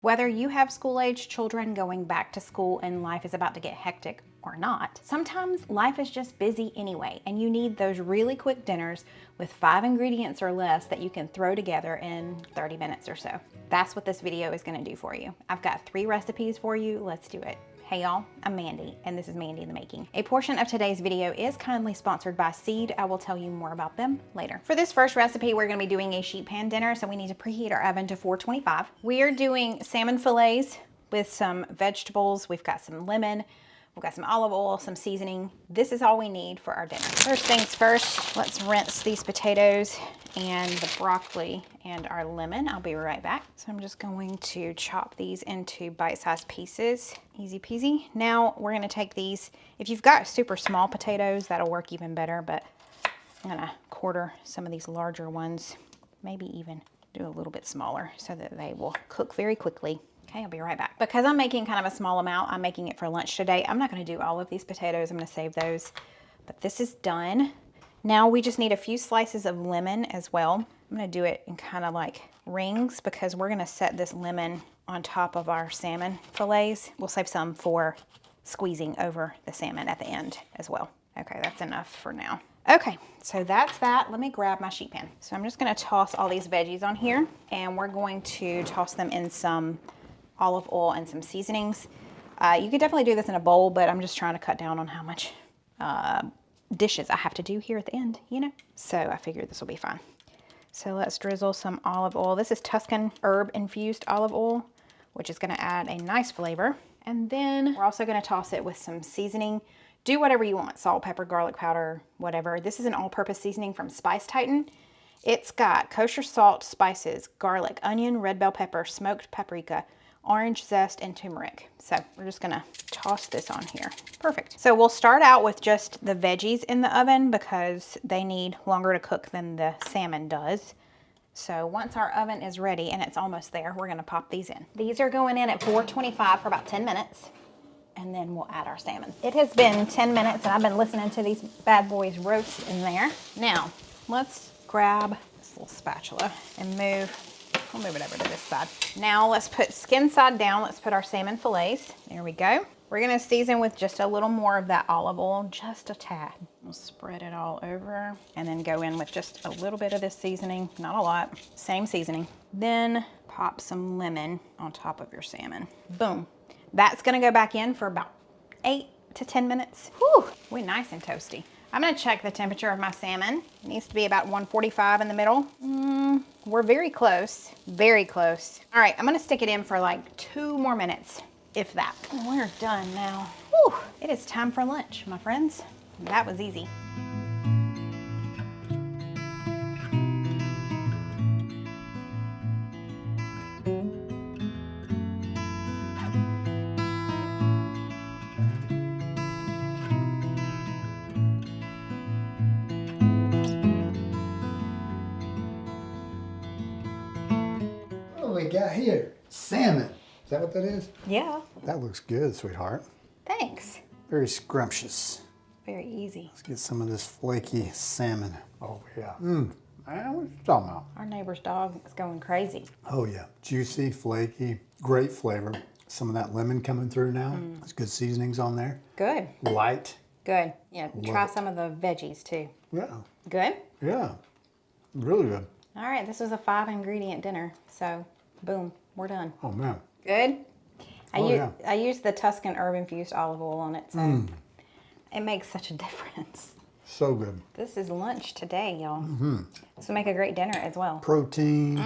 Whether you have school-age children going back to school and life is about to get hectic or not, sometimes life is just busy anyway, and you need those really quick dinners with 5 ingredients or less that you can throw together in 30 minutes or so. That's what this video is gonna do for you. I've got 3 recipes for you. Let's do it. Hey y'all, I'm Mandy, and this is Mandy in the Making. A portion of today's video is kindly sponsored by Seed. I will tell you more about them later. For this first recipe, we're gonna be doing a sheet pan dinner, so we need to preheat our oven to 425. We are doing salmon fillets with some vegetables. We've got some lemon, we've got some olive oil, some seasoning. This is all we need for our dinner. First things first, let's rinse these potatoes and the broccoli and our lemon. I'll be right back. So I'm just going to chop these into bite-sized pieces. Easy peasy. Now we're gonna take these, if you've got super small potatoes, that'll work even better, but I'm gonna quarter some of these larger ones, maybe even do a little bit smaller so that they will cook very quickly. Okay, I'll be right back. Because I'm making kind of a small amount, I'm making it for lunch today. I'm not gonna do all of these potatoes, I'm gonna save those, but this is done. Now we just need a few slices of lemon as well. I'm gonna do it in kind of like rings because we're gonna set this lemon on top of our salmon fillets. We'll save some for squeezing over the salmon at the end as well. Okay, that's enough for now. Okay, so that's that. Let me grab my sheet pan. So I'm just gonna toss all these veggies on here, and we're going to toss them in some olive oil and some seasonings. You could definitely do this in a bowl, but I'm just trying to cut down on how much dishes I have to do here at the end, you know? So I figured this will be fine. So let's drizzle some olive oil. This is Tuscan herb infused olive oil, which is gonna add a nice flavor. And then we're also gonna toss it with some seasoning. Do whatever you want, salt, pepper, garlic powder, whatever. This is an all-purpose seasoning from Spice Titan. It's got kosher salt, spices, garlic, onion, red bell pepper, smoked paprika, orange zest, and turmeric. So we're just gonna toss this on here. Perfect. So we'll start out with just the veggies in the oven because they need longer to cook than the salmon does. So once our oven is ready, and it's almost there, we're gonna pop these in. These are going in at 425 for about 10 minutes, and then we'll add our salmon. It has been 10 minutes, and I've been listening to these bad boys roast in there. Now, let's grab this little spatula and we'll move it over to this side. Now let's put skin side down. Let's put our salmon fillets. There we go. We're gonna season with just a little more of that olive oil, just a tad. We'll spread it all over and then go in with just a little bit of this seasoning, not a lot, same seasoning. Then pop some lemon on top of your salmon. Boom. That's gonna go back in for about 8 to 10 minutes. Whew, we're nice and toasty. I'm gonna check the temperature of my salmon. It needs to be about 145 in the middle. We're very close, very close. All right, I'm gonna stick it in for like 2 more minutes, if that. We're done now. Whew, it is time for lunch, my friends. That was easy. What do we got here? Salmon. Is that what that is? Yeah. That looks good, sweetheart. Thanks. Very scrumptious. Very easy. Let's get some of this flaky salmon. Oh yeah. Man, what you talking about? Our neighbor's dog is going crazy. Oh yeah. Juicy, flaky, great flavor. Some of that lemon coming through now. There's good seasonings on there. Good. Light. Good. Yeah, try it. some of the veggies too. Yeah. Good? Yeah. Really good. All right, this was a 5 ingredient dinner. So boom, we're done. Oh man. Good? Yeah. I used the Tuscan herb infused olive oil on it, so it makes such a difference. So good. This is lunch today, y'all. This will make a great dinner as well. Protein.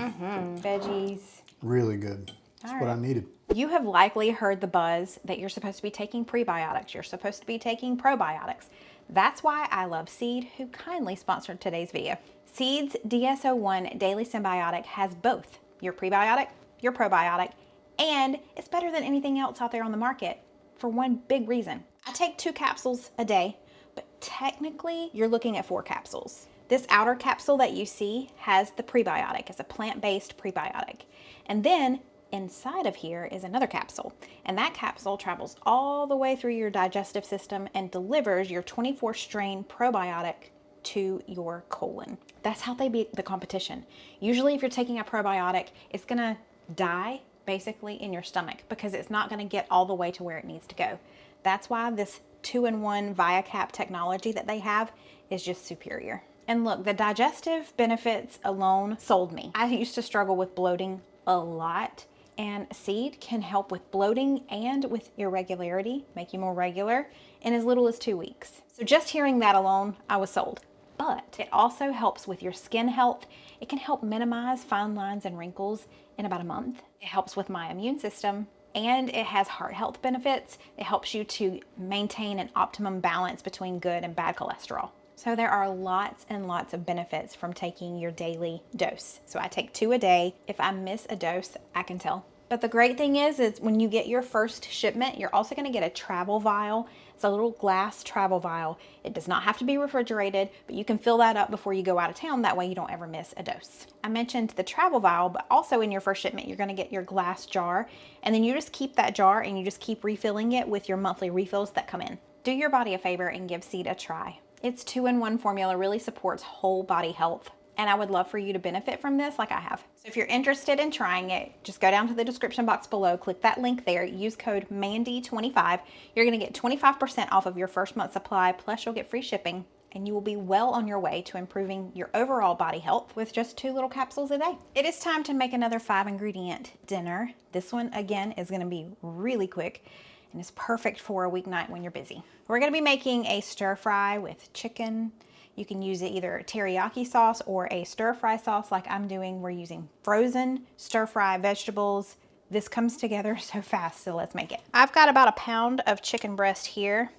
Veggies. Really good. That's what I needed. You have likely heard the buzz that you're supposed to be taking prebiotics. You're supposed to be taking probiotics. That's why I love Seed, who kindly sponsored today's video. Seed's DSO1 Daily Symbiotic has both your prebiotic, your probiotic, and it's better than anything else out there on the market for one big reason. I take 2 capsules a day, but technically you're looking at 4 capsules. This outer capsule that you see has the prebiotic. It's a plant-based prebiotic. And then inside of here is another capsule, and that capsule travels all the way through your digestive system and delivers your 24 strain probiotic to your colon. That's how they beat the competition. Usually if you're taking a probiotic, it's gonna die basically in your stomach because it's not going to get all the way to where it needs to go. That's why this 2-in-1 ViaCap technology that they have is just superior. And look, the digestive benefits alone sold me. I used to struggle with bloating a lot, and Seed can help with bloating and with irregularity, make you more regular in as little as 2 weeks. So just hearing that alone, I was sold. But it also helps with your skin health. It can help minimize fine lines and wrinkles in about a month. It helps with my immune system, and it has heart health benefits. It helps you to maintain an optimum balance between good and bad cholesterol. So there are lots and lots of benefits from taking your daily dose. So I take 2 a day. If I miss a dose, I can tell. But the great thing is when you get your first shipment, you're also going to get a travel vial. It's a little glass travel vial. It does not have to be refrigerated, but you can fill that up before you go out of town. That way you don't ever miss a dose. I mentioned the travel vial, but also in your first shipment, you're going to get your glass jar, and then you just keep that jar and you just keep refilling it with your monthly refills that come in. Do your body a favor and give Seed a try. Its 2-in-1 formula really supports whole body health, and I would love for you to benefit from this like I have. So if you're interested in trying it, just go down to the description box below, click that link there, use code MANDY25. You're gonna get 25% off of your first month supply, plus you'll get free shipping, and you will be well on your way to improving your overall body health with just 2 little capsules a day. It is time to make another 5-ingredient dinner. This one, again, is gonna be really quick, and it's perfect for a weeknight when you're busy. We're gonna be making a stir fry with chicken. You can use either teriyaki sauce or a stir fry sauce like I'm doing. We're using frozen stir fry vegetables. This comes together so fast, so let's make it. I've got about 1 pound of chicken breast here.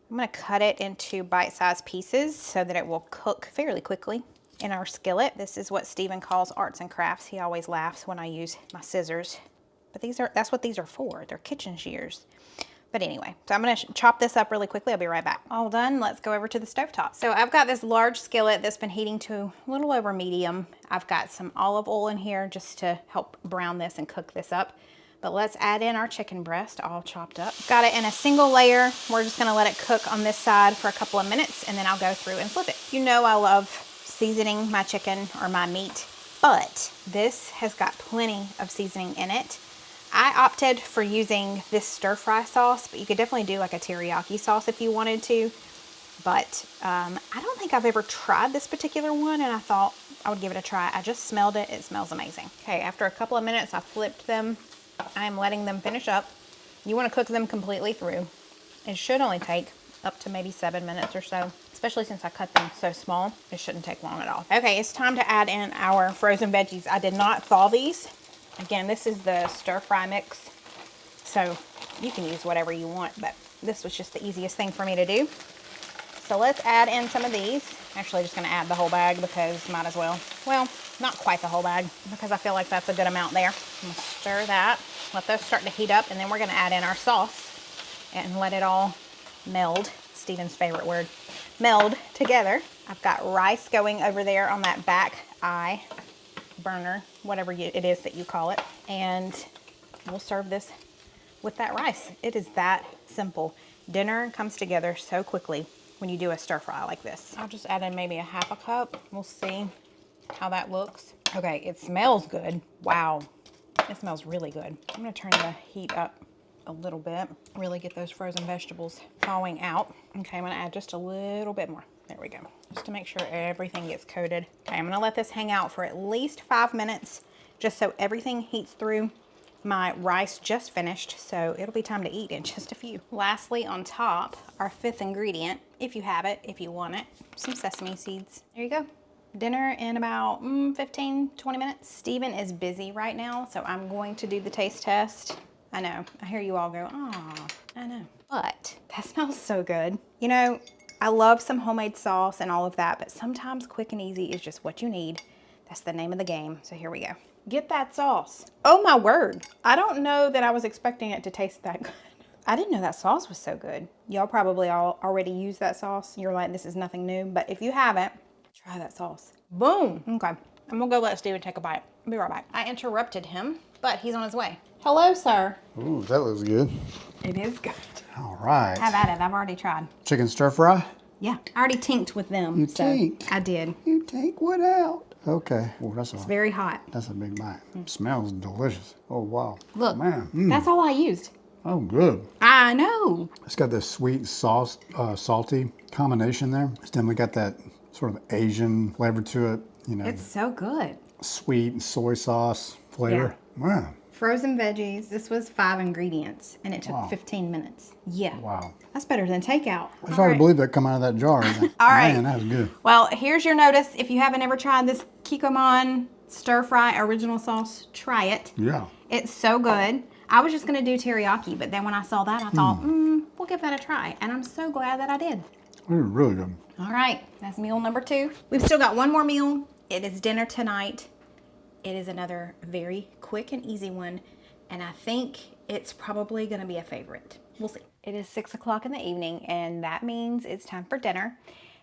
I'm gonna cut it into bite-sized pieces so that it will cook fairly quickly in our skillet. This is what Steven calls arts and crafts. He always laughs when I use my scissors. But that's what these are for. They're kitchen shears. But anyway, so I'm gonna chop this up really quickly. I'll be right back. All done, let's go over to the stovetop. So I've got this large skillet that's been heating to a little over medium. I've got some olive oil in here just to help brown this and cook this up. But let's add in our chicken breast all chopped up. Got it in a single layer. We're just gonna let it cook on this side for a couple of minutes, and then I'll go through and flip it. You know I love seasoning my chicken or my meat, but this has got plenty of seasoning in it. I opted for using this stir fry sauce, but you could definitely do like a teriyaki sauce if you wanted to. But I don't think I've ever tried this particular one, and I thought I would give it a try. I just smelled it. It smells amazing. Okay, after a couple of minutes, I flipped them. I'm letting them finish up. You want to cook them completely through. It should only take up to maybe 7 minutes or so, especially since I cut them so small. It shouldn't take long at all. Okay, it's time to add in our frozen veggies. I did not thaw these. Again, this is the stir fry mix, so you can use whatever you want, but this was just the easiest thing for me to do. So let's add in some of these. Actually, just gonna add the whole bag because might as well. Well, not quite the whole bag because I feel like that's a good amount there. I'm gonna stir that, let those start to heat up, and then we're gonna add in our sauce and let it all meld. Steven's favorite word, meld together. I've got rice going over there on that back eye burner, whatever it is that you call it, and we'll serve this with that rice. It is that simple. Dinner comes together so quickly when you do a stir fry like this. I'll just add in maybe a 1/2 cup. We'll see how that looks. Okay, it smells good. Wow, it smells really good. I'm gonna turn the heat up a little bit, really get those frozen vegetables thawing out. Okay, I'm gonna add just a little bit more. There we go, just to make sure everything gets coated. Okay, I'm gonna let this hang out for at least 5 minutes, just so everything heats through. My rice just finished, so it'll be time to eat in just a few. Lastly, on top, our 5th ingredient, if you have it, if you want it, some sesame seeds. There you go. Dinner in about 15-20 minutes. Steven is busy right now, so I'm going to do the taste test. I know, I hear you all go, oh, I know. But that smells so good. You know, I love some homemade sauce and all of that, but sometimes quick and easy is just what you need. That's the name of the game. So here we go. Get that sauce. Oh my word. I don't know that I was expecting it to taste that good. I didn't know that sauce was so good. Y'all probably all already use that sauce. You're like, this is nothing new, but if you haven't, try that sauce. Boom. Okay, I'm gonna go let Steven take a bite. I'll be right back. I interrupted him, but he's on his way. Hello, sir. Ooh, that looks good. It is good. All right. Have at it. I've already tried. Chicken stir fry? Yeah, I already tinked with them. You so tinked? I did. You take what out? Okay. Oh, that's It's very hot. That's a big bite. Smells delicious. Oh, wow. Look, man. that's all I used. Oh, good. I know. It's got this sweet sauce, salty combination there. Then we got that sort of Asian flavor to it. You know, It's so good. sweet soy sauce flavor. Wow. Frozen veggies. This was 5 ingredients, and it took Wow. 15 minutes. Yeah. Wow. That's better than takeout. It's hard to believe that come out of that jar. Isn't it? All right. Man, that was good. Well, here's your notice. If you haven't ever tried this Kikkoman stir fry original sauce, try it. Yeah. It's so good. I was just going to do teriyaki, but then when I saw that, I thought, we'll give that a try. And I'm so glad that I did. It was really good. All right, that's meal number 2. We've still got one more meal. It is dinner tonight. It is another very quick and easy one. And I think it's probably going to be a favorite. We'll see. It is 6 o'clock in the evening, and that means it's time for dinner.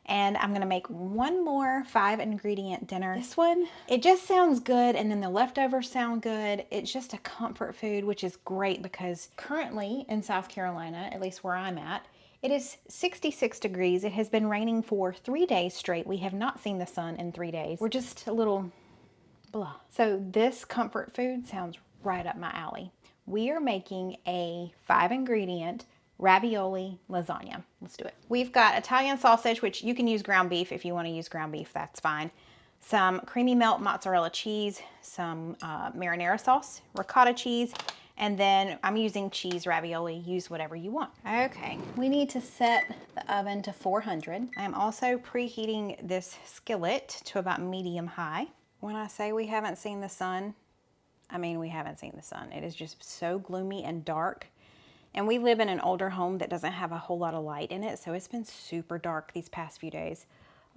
And I'm gonna make one more 5 ingredient dinner. This one, it just sounds good, and then the leftovers sound good. It's just a comfort food, which is great because currently in South Carolina, at least where I'm at, it is 66 degrees. It has been raining for 3 days straight. We have not seen the sun in 3 days. We're just a little blah. So this comfort food sounds right up my alley. We are making a 5 ingredient ravioli lasagna. Let's do it. We've got Italian sausage, which you can use ground beef if you want to use ground beef, that's fine. Some creamy melt mozzarella cheese, some marinara sauce, ricotta cheese, and then I'm using cheese ravioli. Use whatever you want. Okay, we need to set the oven to 400. I am also preheating this skillet to about medium high. When I say we haven't seen the sun, I mean we haven't seen the sun. It is just so gloomy and dark. And we live in an older home that doesn't have a whole lot of light in it, so it's been super dark these past few days.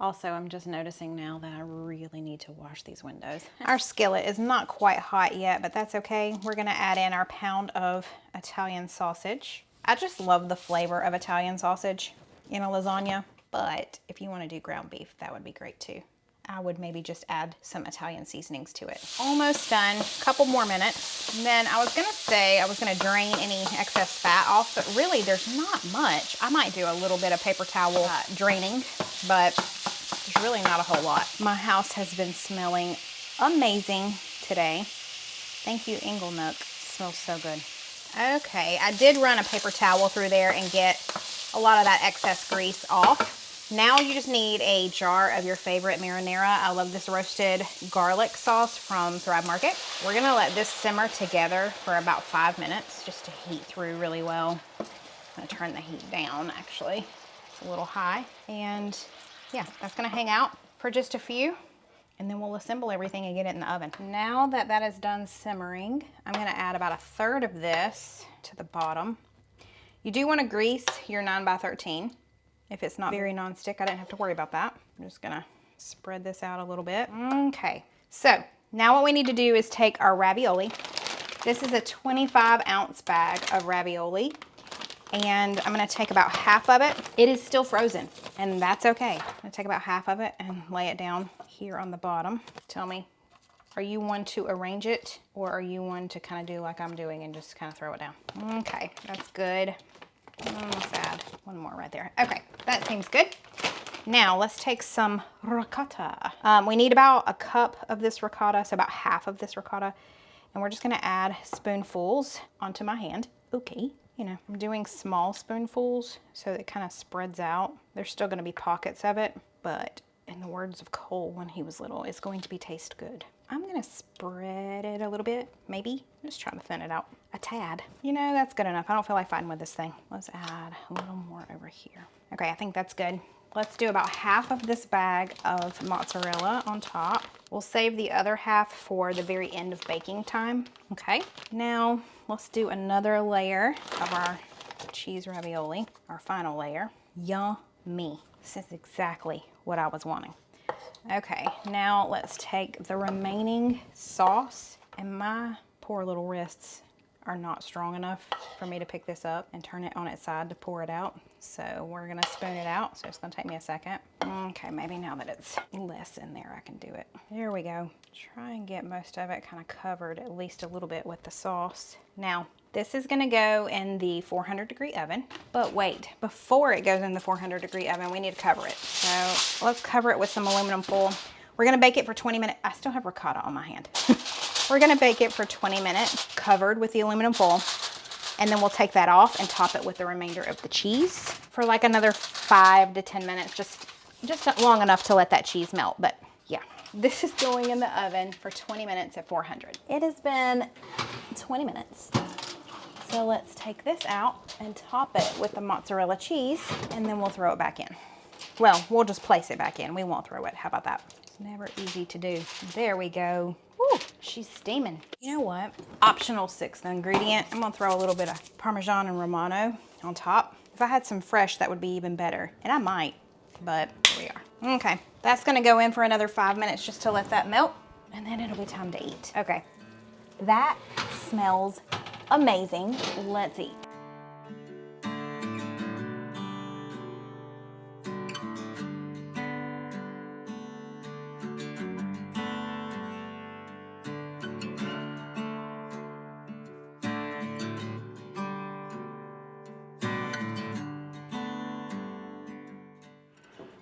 Also, I'm just noticing now that I really need to wash these windows. Our skillet is not quite hot yet, but that's okay. We're gonna add in our pound of Italian sausage. I just love the flavor of Italian sausage in a lasagna, but if you wanna do ground beef, that would be great too. I would maybe just add some Italian seasonings to it. Almost done, couple more minutes. And then I was gonna say I was gonna drain any excess fat off, but really there's not much. I might do a little bit of paper towel draining, but there's really not a whole lot. My house has been smelling amazing today. Thank you, Inglenook. It smells so good. Okay, I did run a paper towel through there and get a lot of that excess grease off. Now you just need a jar of your favorite marinara. I love this roasted garlic sauce from Thrive Market. We're gonna let this simmer together for about 5 minutes just to heat through really well. I'm gonna turn the heat down actually. It's a little high. And yeah, that's gonna hang out for just a few, and then we'll assemble everything and get it in the oven. Now that that is done simmering, I'm gonna add about 1/3 of this to the bottom. You do wanna grease your 9x13. If it's not very non-stick, I didn't have to worry about that. I'm just gonna spread this out a little bit. Okay, so now what we need to do is take our ravioli. This is a 25-ounce bag of ravioli, and I'm gonna take about half of it. It is still frozen, and that's okay. I'm gonna take about half of it and lay it down here on the bottom. Tell me, are you one to arrange it, or are you one to kind of do like I'm doing and just kind of throw it down? Okay, that's good. Let's add one more right there. Okay, that seems good. Now let's take some ricotta. We need about a cup of this ricotta, so about half of this ricotta. And we're just gonna add spoonfuls onto my hand. Okay, you know, I'm doing small spoonfuls so it kind of spreads out. There's still gonna be pockets of it, but in the words of Cole when he was little, it's going to be taste good. I'm gonna spread it a little bit, maybe. I'm just trying to thin it out a tad. You know, that's good enough. I don't feel like fighting with this thing. Let's add a little more over here. Okay, I think that's good. Let's do about half of this bag of mozzarella on top. We'll save the other half for the very end of baking time. Okay, now let's do another layer of our cheese ravioli, our final layer. Yummy. This is exactly what I was wanting. Okay, now let's take the remaining sauce, and my poor little wrists are not strong enough for me to pick this up and turn it on its side to pour it out. So we're gonna spoon it out, so it's gonna take me a second. Okay, maybe now that it's less in there, I can do it. There we go. Try and get most of it kind of covered at least a little bit with the sauce. Now, this is gonna go in the 400-degree oven, but wait, before it goes in the 400-degree oven, we need to cover it. So let's cover it with some aluminum foil. We're gonna bake it for 20 minutes. I still have ricotta on my hand. We're gonna bake it for 20 minutes, covered with the aluminum foil. And then we'll take that off and top it with the remainder of the cheese for like another 5 to 10 minutes, just long enough to let that cheese melt. But yeah, this is going in the oven for 20 minutes at 400. It has been 20 minutes. So let's take this out and top it with the mozzarella cheese, and then we'll throw it back in. Well, we'll just place it back in. We won't throw it. How about that? It's never easy to do. There we go. Woo, she's steaming. You know what? Optional 6th ingredient. I'm gonna throw a little bit of Parmesan and Romano on top. If I had some fresh, that would be even better. And I might, but here we are. Okay, that's gonna go in for another 5 minutes just to let that melt, and then it'll be time to eat. Okay, that smells amazing. Let's eat.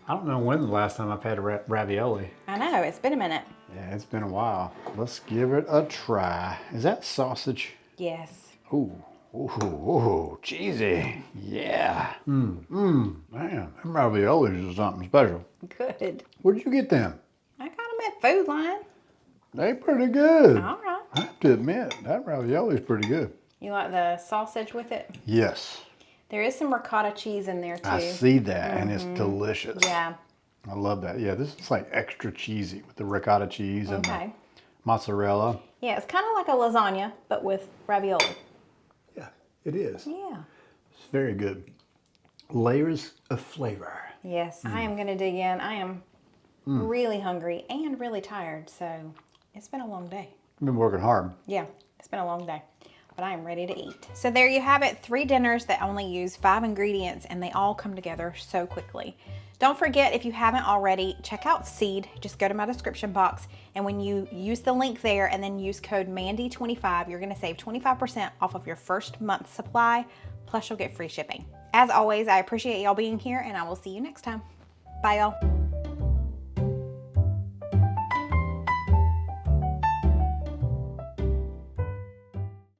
I don't know when the last time I've had a ravioli. I know, it's been a minute. Yeah, it's been a while. Let's give it a try. Is that sausage? Yes. Ooh, ooh, ooh, cheesy. Yeah. Man, them raviolis are something special. Good. Where'd you get them? I got them at Food Line. They pretty good. All right. I have to admit, that ravioli is pretty good. You like the sausage with it? Yes. There is some ricotta cheese in there too. I see that, and it's delicious. Yeah. I love that. Yeah, this is like extra cheesy with the ricotta cheese and the mozzarella. Yeah, it's kind of like a lasagna, but with ravioli. Yeah, it is. Yeah. It's very good. Layers of flavor. Yes, I am going to dig in. I am really hungry and really tired, so it's been a long day. I've been working hard. Yeah, it's been a long day, but I am ready to eat. So there you have it, 3 dinners that only use 5 ingredients, and they all come together so quickly. Don't forget, if you haven't already, check out Seed. Just go to my description box, and when you use the link there and then use code MANDY25, you're gonna save 25% off of your first month's supply, plus you'll get free shipping. As always, I appreciate y'all being here, and I will see you next time. Bye, y'all.